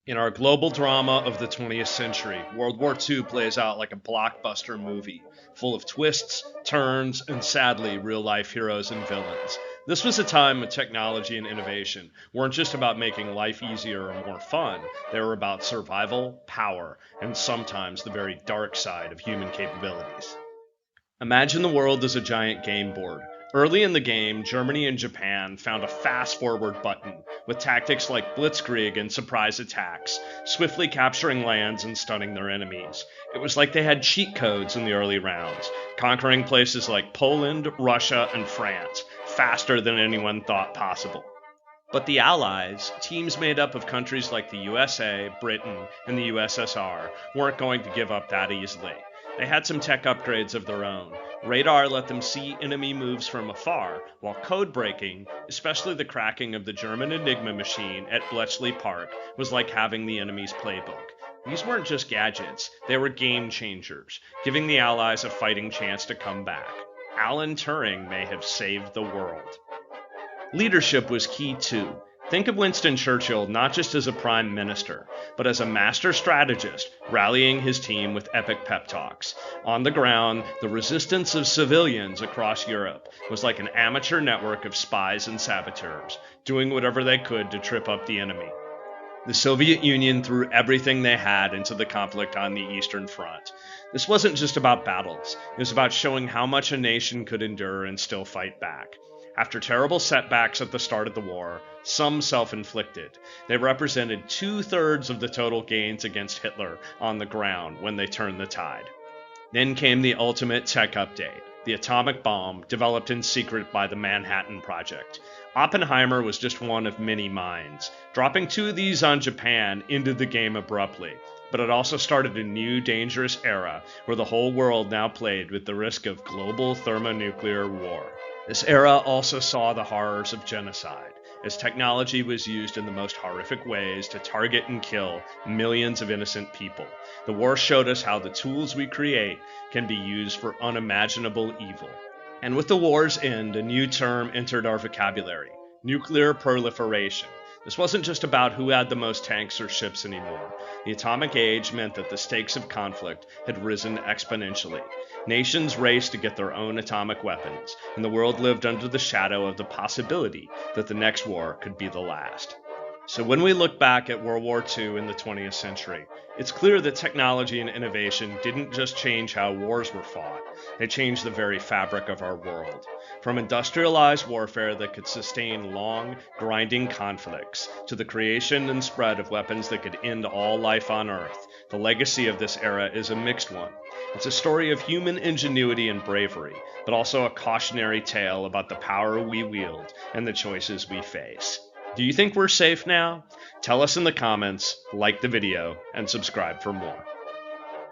In our global drama of the 20th century, World War II plays out like a blockbuster movie, full of twists, turns, and sadly, real life heroes and villains. This was a time when technology and innovation weren't just about making life easier or more fun, they were about survival, power, and sometimes the very dark side of human capabilities. Imagine the world as a giant game board. Early in the game, Germany and Japan found a fast forward button with tactics like Blitzkrieg and surprise attacks, swiftly capturing lands and stunning their enemies. It was like they had cheat codes in the early rounds, conquering places like Poland, Russia, and France faster than anyone thought possible. But the Allies, teams made up of countries like the USA, Britain, and the USSR, weren't going to give up that easily. They had some tech upgrades of their own. Radar let them see enemy moves from afar, while code breaking, especially the cracking of the German Enigma machine at Bletchley Park, was like having the enemy's playbook. These weren't just gadgets, they were game changers, giving the Allies a fighting chance to come back. Alan Turing may have saved the world. Leadership was key too. Think of Winston Churchill not just as a prime minister, but as a master strategist, rallying his team with epic pep talks. On the ground, the resistance of civilians across Europe was like an amateur network of spies and saboteurs, doing whatever they could to trip up the enemy. The Soviet Union threw everything they had into the conflict on the Eastern Front. This wasn't just about battles, it was about showing how much a nation could endure and still fight back. After terrible setbacks at the start of the war, some self-inflicted, they represented 2/3 of the total gains against Hitler on the ground when they turned the tide. Then came the ultimate tech update, the atomic bomb developed in secret by the Manhattan Project. Oppenheimer was just one of many minds. Dropping 2 of these on Japan ended the game abruptly, but it also started a new dangerous era where the whole world now played with the risk of global thermonuclear war. This era also saw the horrors of genocide, as technology was used in the most horrific ways to target and kill millions of innocent people. The war showed us how the tools we create can be used for unimaginable evil. And with the war's end, a new term entered our vocabulary: nuclear proliferation. This wasn't just about who had the most tanks or ships anymore. The atomic age meant that the stakes of conflict had risen exponentially. Nations raced to get their own atomic weapons, and the world lived under the shadow of the possibility that the next war could be the last. So when we look back at World War II in the 20th century, it's clear that technology and innovation didn't just change how wars were fought, they changed the very fabric of our world. From industrialized warfare that could sustain long, grinding conflicts, to the creation and spread of weapons that could end all life on Earth, the legacy of this era is a mixed one. It's a story of human ingenuity and bravery, but also a cautionary tale about the power we wield and the choices we face. Do you think we're safe now? Tell us in the comments, like the video, and subscribe for more.